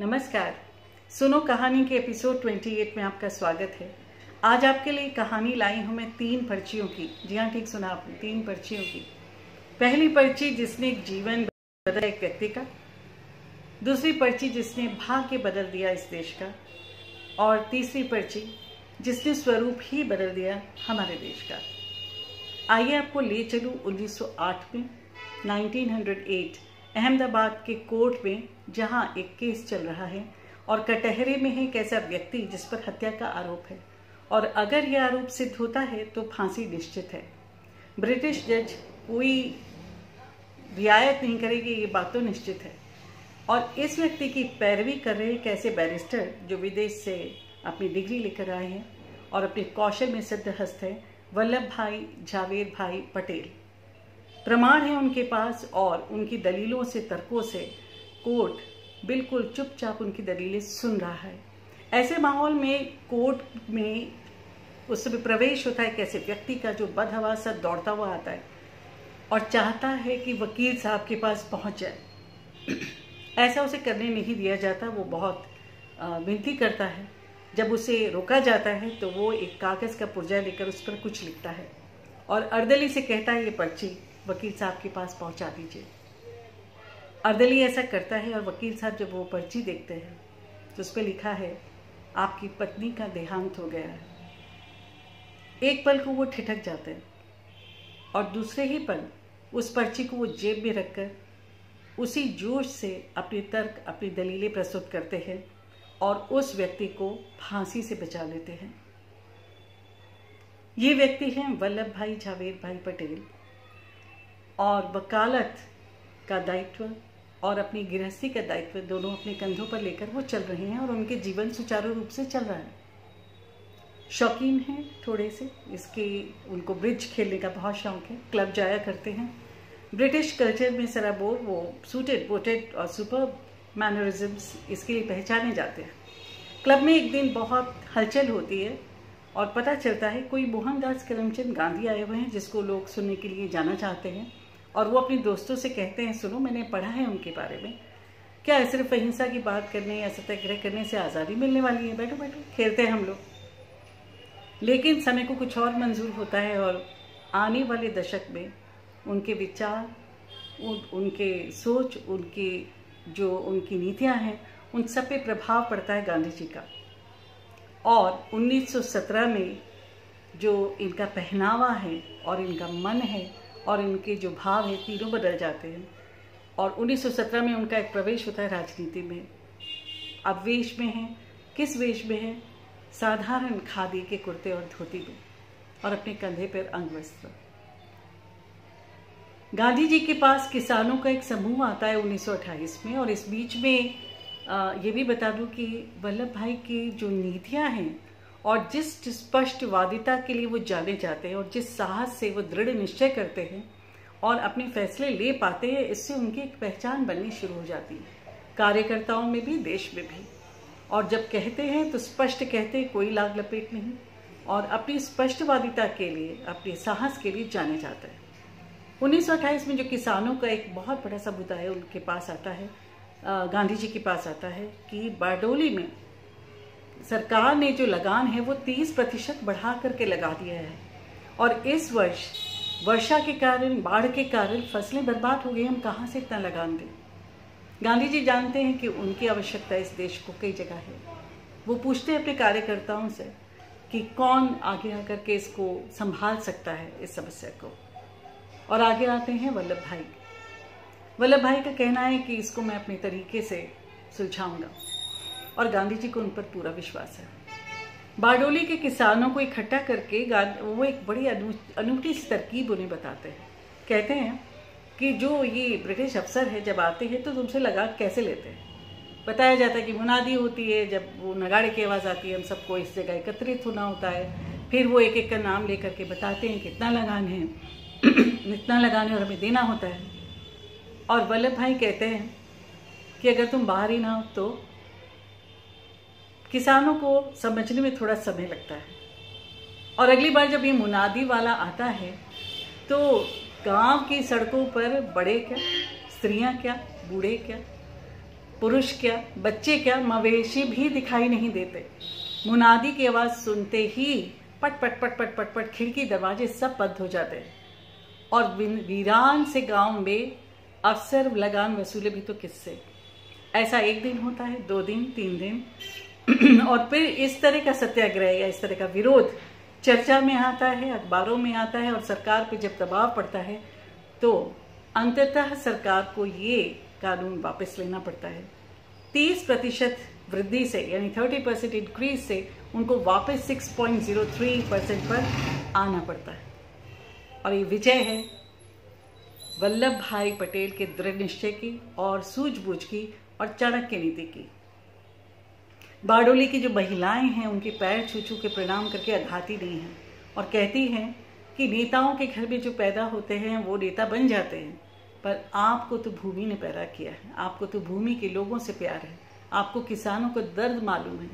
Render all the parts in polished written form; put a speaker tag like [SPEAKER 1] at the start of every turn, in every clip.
[SPEAKER 1] नमस्कार। सुनो कहानी के एपिसोड 28 में आपका स्वागत है। आज आपके लिए कहानी लाई हूं मैं 3 पर्चियों की। जी हाँ, ठीक सुना आपने, 3 पर्चियों की। पहली पर्ची जिसने एक जीवन बदला एक व्यक्ति का, दूसरी पर्ची जिसने भाग्य बदल दिया इस देश का, और तीसरी पर्ची जिसने स्वरूप ही बदल दिया हमारे देश का। आइए आपको ले चलूं 1908 में, 1908 अहमदाबाद के कोर्ट में, जहां एक केस चल रहा है और कटहरे में है एक ऐसा व्यक्ति जिस पर हत्या का आरोप है, और अगर यह आरोप सिद्ध होता है तो फांसी निश्चित है। ब्रिटिश जज कोई रियायत नहीं करेगी, ये बात तो निश्चित है। और इस व्यक्ति की पैरवी कर रहे एक ऐसे बैरिस्टर जो विदेश से अपनी डिग्री लेकर आए हैं और अपने कौशल में सिद्धहस्त है, वल्लभ भाई झावेर भाई पटेल। प्रमाण है उनके पास और उनकी दलीलों से, तर्कों से कोर्ट बिल्कुल चुपचाप उनकी दलीलें सुन रहा है। ऐसे माहौल में कोर्ट में उस समय प्रवेश होता है एक ऐसे व्यक्ति का जो बदहवासा दौड़ता हुआ आता है और चाहता है कि वकील साहब के पास पहुंच जाए। ऐसा उसे करने नहीं दिया जाता। वो बहुत विनती करता है। जब उसे रोका जाता है तो वो एक कागज का पुर्जा लेकर उस पर कुछ लिखता है और अर्दली से कहता है, ये पर्ची वकील साहब के पास पहुंचा दीजिए। अर्दली ऐसा करता है और वकील साहब जब वो पर्ची देखते हैं तो उस पर लिखा है, आपकी पत्नी का देहांत हो गया है। एक पल को वो ठिठक जाते हैं और दूसरे ही पल उस पर्ची को वो जेब में रखकर उसी जोश से अपने तर्क, अपनी दलीलें प्रस्तुत करते हैं और उस व्यक्ति को फांसी से बचा लेते हैं। ये व्यक्ति हैं वल्लभ भाई झावेर भाई पटेल, और वकालत का दायित्व और अपनी गृहस्थी का दायित्व दोनों अपने कंधों पर लेकर वो चल रहे हैं और उनके जीवन सुचारू रूप से चल रहा है। शौकीन हैं थोड़े से इसके, उनको ब्रिज खेलने का बहुत शौक है, क्लब जाया करते हैं। ब्रिटिश कल्चर में सराबोर वो सूटेड बोटेड और सुपर मैनरिज्म्स इसके लिए पहचाने जाते हैं। क्लब में एक दिन बहुत हलचल होती है और पता चलता है कोई मोहनदास करमचंद गांधी आए हुए हैं जिसको लोग सुनने के लिए जाना चाहते हैं। और वो अपने दोस्तों से कहते हैं, सुनो मैंने पढ़ा है उनके बारे में, क्या सिर्फ अहिंसा की बात करने या सत्याग्रह करने से आज़ादी मिलने वाली है? बैठो बैठो, खेलते हैं हम लोग। लेकिन समय को कुछ और मंजूर होता है और आने वाले दशक में उनके विचार, उनके सोच, उनकी नीतियां हैं, उन सब पे प्रभाव पड़ता है गांधी जी का। और 1917 में जो इनका पहनावा है और इनका मन है और इनके जो भाव है, तीनों बदल जाते हैं। और 1917 में उनका एक प्रवेश होता है राजनीति में। अब वेश में है, किस वेश में है? साधारण खादी के कुर्ते और धोती में, और अपने कंधे पर अंगवस्त्र। गांधी जी के पास किसानों का एक समूह आता है 1928 में। और इस बीच में ये भी बता दूं कि वल्लभ भाई की जो नीतियां हैं और जिस स्पष्टवादिता के लिए वो जाने जाते हैं और जिस साहस से वो दृढ़ निश्चय करते हैं और अपने फैसले ले पाते हैं, इससे उनकी एक पहचान बननी शुरू हो जाती है, कार्यकर्ताओं में भी, देश में भी। और जब कहते हैं तो स्पष्ट कहते हैं, कोई लाग लपेट नहीं, और अपनी स्पष्टवादिता के लिए, अपने साहस के लिए जाने जाता है। 1928 में जो किसानों का एक बहुत बड़ा समुदाय उनके पास आता है, गांधी जी के पास आता है कि बारडोली में सरकार ने जो लगान है वो 30% बढ़ा करके लगा दिया है, और इस वर्ष वर्षा के कारण, बाढ़ के कारण फसलें बर्बाद हो गई, हम कहाँ से इतना लगान दें? गांधी जी जानते हैं कि उनकी आवश्यकता इस देश को कई जगह है। वो पूछते हैं अपने कार्यकर्ताओं से कि कौन आगे आकर के इसको संभाल सकता है, इस समस्या को। और आगे आते हैं वल्लभ भाई। वल्लभ भाई का कहना है कि इसको मैं अपने तरीके से सुलझाऊंगा, और गांधी जी को उन पर पूरा विश्वास है। बारडोली के किसानों को इकट्ठा करके वो एक बड़ी अनूठी सी तरकीब उन्हें बताते हैं। कहते हैं कि जो ये ब्रिटिश अफसर है जब आते हैं तो तुमसे लगा कैसे लेते हैं? बताया जाता है कि मुनादी होती है, जब वो नगाड़े की आवाज़ आती है हम सबको इस जगह एकत्रित होना होता है। फिर वो एक एक का नाम लेकर के बताते हैं कितना लगान है इतना लगान है और हमें देना होता है। और वल्लभ भाई कहते हैं कि अगर तुम बाहर ही ना हो तो किसानों को समझने में थोड़ा समय लगता है। और अगली बार जब ये मुनादी वाला आता है तो गांव की सड़कों पर बड़े क्या, स्त्रियां क्या, बूढ़े क्या, पुरुष क्या, बच्चे क्या, मवेशी भी दिखाई नहीं देते। मुनादी की आवाज सुनते ही पट पट पट पट पट पट खिड़की दरवाजे सब बंद हो जाते हैं। और वीरान से गांव में अफसर लगान वसूले भी तो किससे। ऐसा एक दिन होता है, 2 दिन, 3 दिन और फिर इस तरह का सत्याग्रह या इस तरह का विरोध चर्चा में आता है, अखबारों में आता है और सरकार पे जब दबाव पड़ता है तो अंततः सरकार को ये कानून वापस लेना पड़ता है। 30% वृद्धि से यानी 30% इंक्रीज से उनको वापस 6.03% पर आना पड़ता है। और ये विजय है वल्लभ भाई पटेल के दृढ़ निश्चय की और सूझबूझ की और चाणक्य नीति की। बारडोली की जो महिलाएं हैं उनके पैर छू छू के प्रणाम करके आघाती नहीं हैं और कहती हैं कि नेताओं के घर में जो पैदा होते हैं वो नेता बन जाते हैं, पर आपको तो भूमि ने पैदा किया है, आपको तो भूमि के लोगों से प्यार है, आपको किसानों को दर्द मालूम है,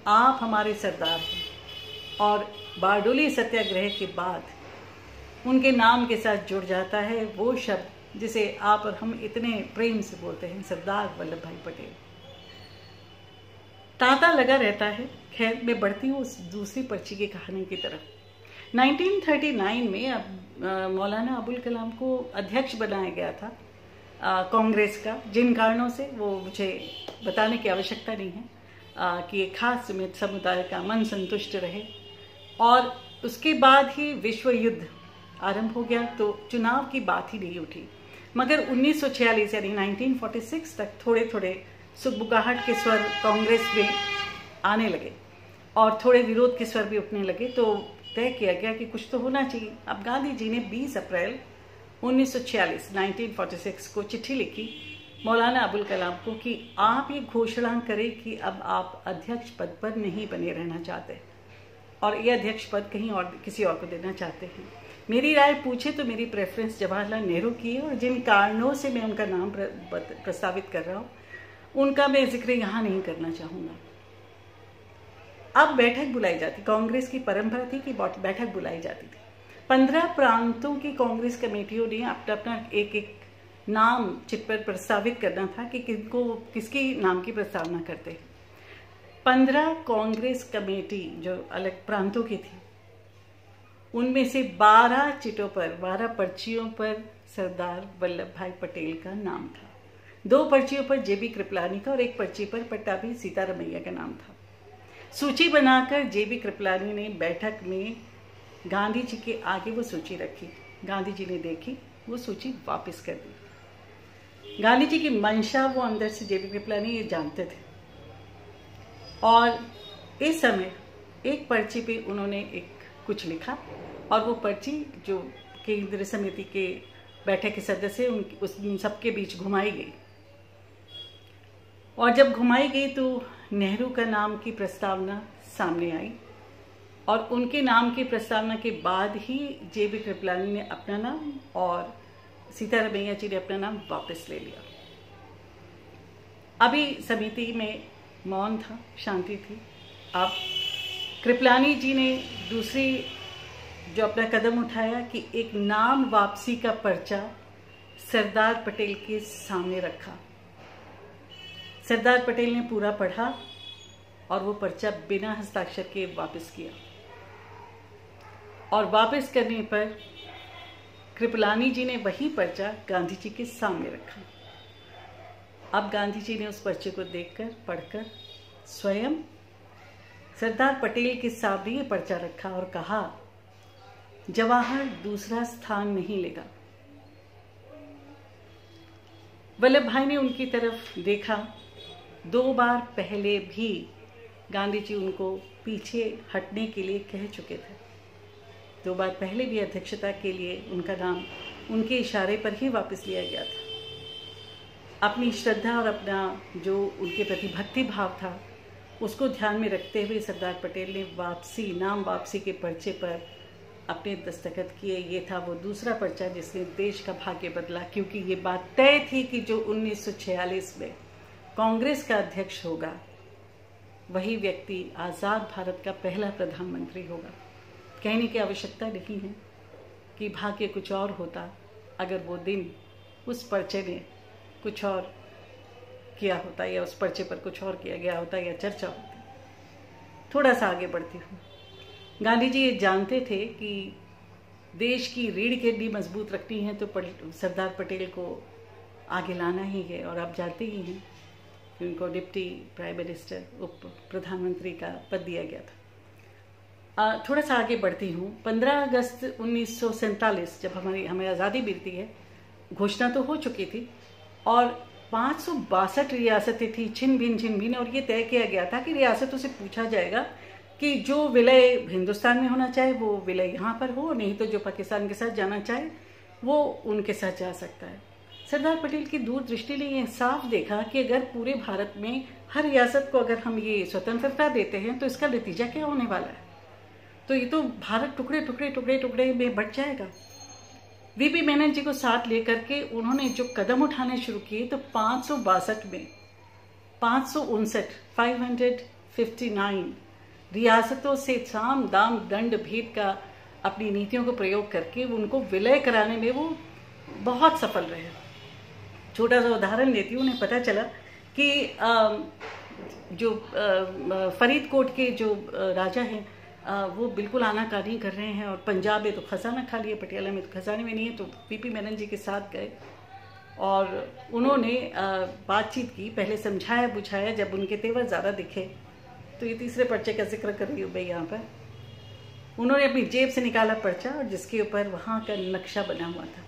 [SPEAKER 1] आप हमारे सरदार हैं। और बारडोली सत्याग्रह के बाद उनके नाम के साथ जुड़ जाता है वो शब्द जिसे आप और हम इतने प्रेम से बोलते हैं, सरदार वल्लभ भाई पटेल। तांता लगा रहता है। खैर, मैं बढ़ती हूँ उस दूसरी पर्ची की कहानी की तरफ। 1939 में मौलाना अबुल कलाम को अध्यक्ष बनाया गया था कांग्रेस का, जिन कारणों से वो मुझे बताने की आवश्यकता नहीं है कि एक खास समुदाय का मन संतुष्ट रहे। और उसके बाद ही विश्व युद्ध आरंभ हो गया तो चुनाव की बात ही नहीं उठी। मगर 1946 यानी 1946 तक थोड़े थोड़े सुगबुगाहट के स्वर कांग्रेस में आने लगे और थोड़े विरोध के स्वर भी उठने लगे। तो तय किया गया कि कुछ तो होना चाहिए। अब गांधी जी ने 20 अप्रैल 1946 को चिट्ठी लिखी मौलाना अबुल कलाम को कि आप ये घोषणा करें कि अब आप अध्यक्ष पद पर नहीं बने रहना चाहते और ये अध्यक्ष पद कहीं और किसी और को देना चाहते हैं। मेरी राय पूछे तो मेरी प्रेफरेंस जवाहरलाल नेहरू की है और जिन कारणों से मैं उनका नाम प्रस्तावित कर रहा हूँ उनका मैं जिक्र यहाँ नहीं करना चाहूँगा। अब बैठक बुलाई जाती, कांग्रेस की परंपरा थी कि बैठक बुलाई जाती थी। 15 प्रांतों की कांग्रेस कमेटियों ने अपना अपना एक एक नाम चिट पर प्रस्तावित करना था कि किनको किसके नाम की प्रस्तावना करते हैं। 15 कांग्रेस कमेटी जो अलग प्रांतों की थी उनमें से 12 चिटों पर 12 पर्चियों पर सरदार वल्लभ भाई पटेल का नाम था। 2 पर्चियों पर जेबी कृपलानी का और 1 पर्ची पर पट्टाभी सीतारमैया का नाम था। सूची बनाकर जेबी कृपलानी ने बैठक में गांधी जी के आगे वो सूची रखी। गांधी जी ने देखी, वो सूची वापस कर दी। गांधी जी की मंशा वो अंदर से जेबी कृपलानी ये जानते थे और इस समय एक पर्ची पे उन्होंने एक कुछ लिखा और वो पर्ची जो केंद्रीय समिति के बैठक के सदस्य उन सबके बीच घुमाई गई। और जब घुमाई गई तो नेहरू का नाम की प्रस्तावना सामने आई और उनके नाम की प्रस्तावना के बाद ही जेबी कृपलानी ने अपना नाम और सीतारमैया जी ने अपना नाम वापस ले लिया। अभी समिति में मौन था, शांति थी। अब कृपलानी जी ने दूसरी जो अपना कदम उठाया कि एक नाम वापसी का पर्चा सरदार पटेल के सामने रखा। सरदार पटेल ने पूरा पढ़ा और वो पर्चा बिना हस्ताक्षर के वापस किया और वापस करने पर कृपलानी जी ने वही पर्चा गांधी जी के सामने रखा। अब गांधी जी ने उस पर्चे को देखकर पढ़कर स्वयं सरदार पटेल के सामने ये पर्चा रखा और कहा, जवाहर दूसरा स्थान नहीं लेगा। वल्लभ भाई ने उनकी तरफ देखा। 2 बार पहले भी गांधी जी उनको पीछे हटने के लिए कह चुके थे। 2 बार पहले भी अध्यक्षता के लिए उनका नाम उनके इशारे पर ही वापस लिया गया था। अपनी श्रद्धा और अपना जो उनके प्रति भक्ति भाव था उसको ध्यान में रखते हुए सरदार पटेल ने नाम वापसी के पर्चे पर अपने दस्तखत किए। ये था वो दूसरा पर्चा जिसने देश का भाग्य बदला, क्योंकि ये बात तय थी कि जो 1946 में कांग्रेस का अध्यक्ष होगा वही व्यक्ति आज़ाद भारत का पहला प्रधानमंत्री होगा। कहने की आवश्यकता नहीं है कि भाग्य कुछ और होता अगर वो दिन उस पर्चे ने कुछ और किया होता या उस पर्चे पर कुछ और किया गया होता या चर्चा होती। थोड़ा सा आगे बढ़ती हूँ। गांधी जी ये जानते थे कि देश की रीढ़ की हड्डी मजबूत रखनी है तो सरदार पटेल को आगे लाना ही है, और आप जानते ही हैं कि उनको डिप्टी प्राइम मिनिस्टर, उप प्रधानमंत्री का पद दिया गया था। थोड़ा सा आगे बढ़ती हूँ। 15 अगस्त 1947 जब हमें आज़ादी मिलती है, घोषणा तो हो चुकी थी और 562 रियासतें थी, छिन भिन, और ये तय किया गया था कि रियासतों से पूछा जाएगा कि जो विलय हिंदुस्तान में होना चाहे वो विलय यहाँ पर हो, नहीं तो जो पाकिस्तान के साथ जाना चाहे वो उनके साथ जा सकता है। सरदार पटेल की दूरदृष्टि ने यह साफ देखा कि अगर पूरे भारत में हर रियासत को अगर हम ये स्वतंत्रता देते हैं तो इसका नतीजा क्या होने वाला है, तो ये तो भारत टुकड़े टुकड़े टुकड़े टुकड़े में बंट जाएगा। वीपी मेनन जी को साथ लेकर के उन्होंने जो कदम उठाने शुरू किए तो 562 में 559 रियासतों से साम दाम दंड भेद का अपनी नीतियों को प्रयोग करके उनको विलय कराने में वो बहुत सफल रहे। छोटा सा उदाहरण देती हूँ। उन्हें पता चला कि जो फरीदकोट के जो राजा हैं वो बिल्कुल आनाकानी कर रहे हैं और पंजाब में तो खजाना खाली है, पटियाला में तो खजाने में नहीं है, तो वीपी मेनन जी के साथ गए और उन्होंने बातचीत की। पहले समझाया बुझाया, जब उनके तेवर ज़्यादा दिखे तो ये तीसरे पर्चे का जिक्र कर रही हूँ भाई यहाँ पर। उन्होंने अपनी जेब से निकाला पर्चा और जिसके ऊपर वहाँ का नक्शा बना हुआ था।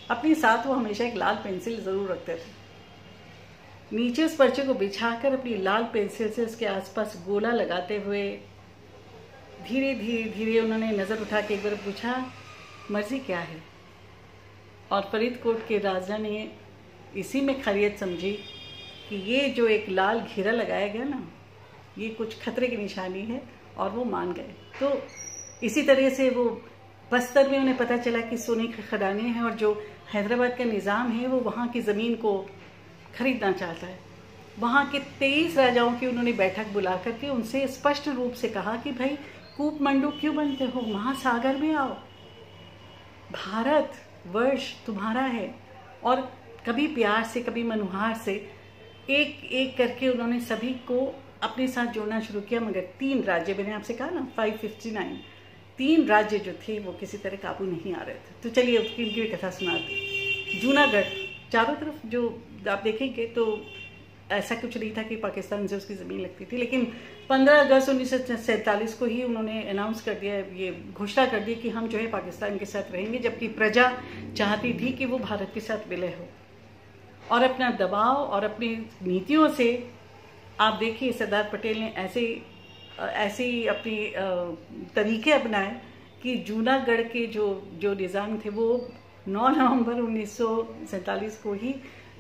[SPEAKER 1] अपने साथ वो हमेशा एक लाल पेंसिल ज़रूर रखते थे। नीचे उस पर्चे को बिछाकर अपनी लाल पेंसिल से उसके आसपास गोला लगाते हुए धीरे धीरे धीरे उन्होंने नज़र उठा के एक बार पूछा, मर्जी क्या है? और फरीदकोट के राजा ने इसी में खैरियत समझी कि ये जो एक लाल घेरा लगाया गया ना, ये कुछ खतरे की निशानी है, और वो मान गए। तो इसी तरह से वो बस्तर में उन्हें पता चला कि सोने के खदाने हैं और जो हैदराबाद का निज़ाम है वो वहाँ की ज़मीन को खरीदना चाहता है। वहाँ के 23 राजाओं की उन्होंने बैठक बुला करके उनसे स्पष्ट रूप से कहा कि भाई कूप मंडू क्यों बनते हो, महासागर में आओ, भारत वर्ष तुम्हारा है। और कभी प्यार से कभी मनुहार से एक एक करके उन्होंने सभी को अपने साथ जोड़ना शुरू किया। मगर 3 राज्य, मैंने आपसे कहा ना 559, 3 राज्य जो थे वो किसी तरह काबू नहीं आ रहे थे। तो चलिए उनकी भी कथा सुनाते। जूनागढ़ चारों तरफ जो आप देखेंगे तो ऐसा कुछ नहीं था कि पाकिस्तान से उसकी ज़मीन लगती थी, लेकिन 15 अगस्त 1947 को ही उन्होंने अनाउंस कर दिया, ये घोषणा कर दी कि हम जो है पाकिस्तान के साथ रहेंगे, जबकि प्रजा चाहती थी कि वो भारत के साथ विलय हो। और अपना दबाव और अपनी नीतियों से आप देखिए सरदार पटेल ने ऐसे अपनी तरीके अपनाए कि जूनागढ़ के जो निज़ाम थे वो 9 नवंबर 1947 को ही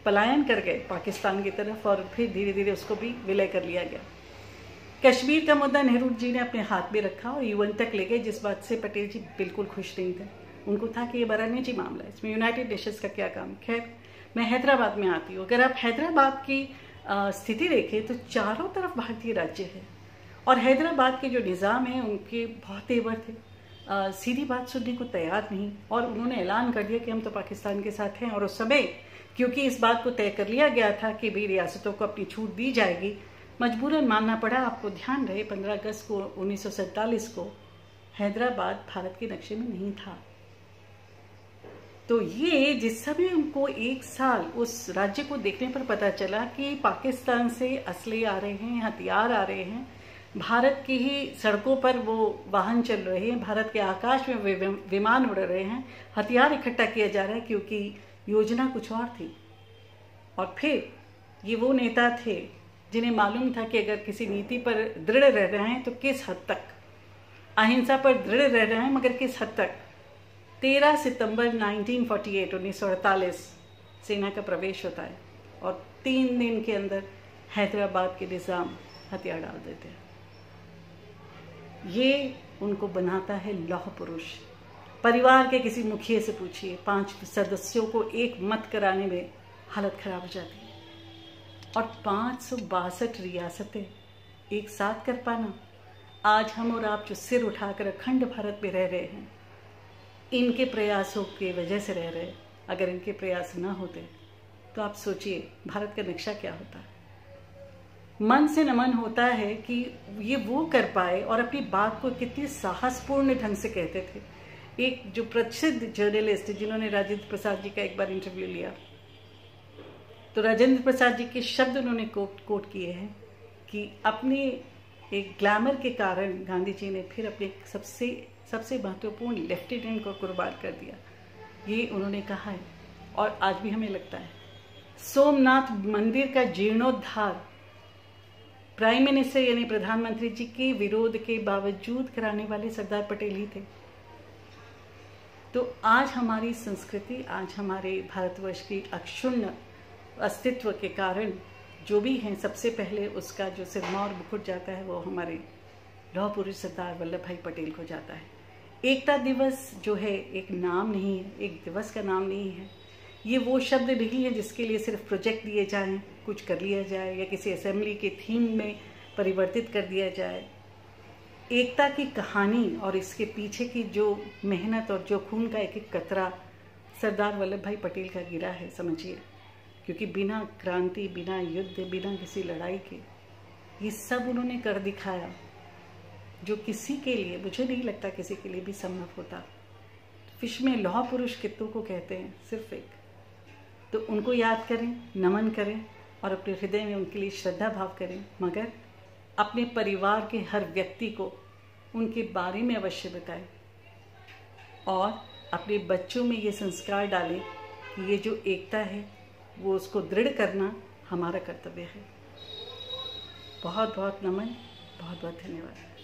[SPEAKER 1] पलायन कर गए पाकिस्तान की तरफ, और फिर धीरे धीरे उसको भी विलय कर लिया गया। कश्मीर का मुद्दा नेहरू जी ने अपने हाथ में रखा और यूएन तक ले गए, जिस बात से पटेल जी बिल्कुल खुश नहीं थे। उनको था कि ये बड़ा निजी मामला है, इसमें यूनाइटेड नेशंस का क्या काम। खैर, मैं हैदराबाद में आती हूँ। अगर आप हैदराबाद की स्थिति देखें तो चारों तरफ भारतीय राज्य है और हैदराबाद के जो निज़ाम है उनके बहुत तेवर थे, सीधी बात सुनने को तैयार नहीं, और उन्होंने ऐलान कर दिया कि हम तो पाकिस्तान के साथ हैं। और उस समय क्योंकि इस बात को तय कर लिया गया था कि भाई रियासतों को अपनी छूट दी जाएगी, मजबूरन मानना पड़ा। आपको ध्यान रहे 15 अगस्त को 1947 को हैदराबाद भारत के नक्शे में नहीं था। तो ये जिस समय उनको 1 साल उस राज्य को देखने पर पता चला कि पाकिस्तान से असले आ रहे हैं, हथियार आ रहे हैं, भारत की ही सड़कों पर वो वाहन चल रहे हैं, भारत के आकाश में विमान उड़ रहे हैं, हथियार इकट्ठा किया जा रहा है, क्योंकि योजना कुछ और थी। और फिर ये वो नेता थे जिन्हें मालूम था कि अगर किसी नीति पर दृढ़ रह रहे हैं तो किस हद तक, अहिंसा पर दृढ़ रह रहे हैं मगर किस हद तक। 13 सितंबर 1948 सेना का प्रवेश होता है और 3 दिन के अंदर हैदराबाद के निज़ाम हथियार डाल देते हैं। ये उनको बनाता है लौह पुरुष। परिवार के किसी मुखिया से पूछिए, 5 सदस्यों को एक मत कराने में हालत खराब हो जाती है। और 562 रियासतें एक साथ कर पाना, आज हम और आप जो सिर उठाकर अखंड भारत में रह रहे हैं, इनके प्रयासों की वजह से रह रहे। अगर इनके प्रयास ना होते तो आप सोचिए भारत का नक्शा क्या होता है। मन से नमन होता है कि ये वो कर पाए और अपनी बात को कितनी साहसपूर्ण ढंग से कहते थे। एक जो प्रसिद्ध जर्नलिस्ट जिन्होंने राजेंद्र प्रसाद जी का एक बार इंटरव्यू लिया, तो राजेंद्र प्रसाद जी के शब्द उन्होंने कोट किए हैं कि अपने एक ग्लैमर के कारण गांधी जी ने फिर अपने सबसे महत्वपूर्ण लेफ्टिनेंट को कुर्बान कर दिया। ये उन्होंने कहा है और आज भी हमें लगता है। सोमनाथ मंदिर का जीर्णोद्धार प्राइम मिनिस्टर यानी प्रधानमंत्री जी के विरोध के बावजूद कराने वाले सरदार पटेल ही थे। तो आज हमारी संस्कृति, आज हमारे भारतवर्ष की अक्षुण्ण अस्तित्व के कारण जो भी हैं, सबसे पहले उसका जो सिरमौर मुकुट जाता है वो हमारे लौह पुरुष सरदार वल्लभ भाई पटेल को जाता है। एकता दिवस जो है एक नाम नहीं है, एक दिवस का नाम नहीं है। ये वो शब्द नहीं है जिसके लिए सिर्फ प्रोजेक्ट दिए जाएं, कुछ कर लिया जाए या किसी असेंबली के थीम में परिवर्तित कर दिया जाए। एकता की कहानी और इसके पीछे की जो मेहनत और जो खून का एक एक कतरा सरदार वल्लभ भाई पटेल का गिरा है, समझिए। क्योंकि बिना क्रांति, बिना युद्ध, बिना किसी लड़ाई के ये सब उन्होंने कर दिखाया, जो किसी के लिए, मुझे नहीं लगता किसी के लिए भी संभव होता। फिश में लौह पुरुष कितनों को कहते हैं, सिर्फ एक। तो उनको याद करें, नमन करें और अपने हृदय में उनके लिए श्रद्धा भाव करें, मगर अपने परिवार के हर व्यक्ति को उनके बारे में अवश्य बताएं और अपने बच्चों में ये संस्कार डालें कि ये जो एकता है वो उसको दृढ़ करना हमारा कर्तव्य है। बहुत बहुत नमन, बहुत बहुत धन्यवाद।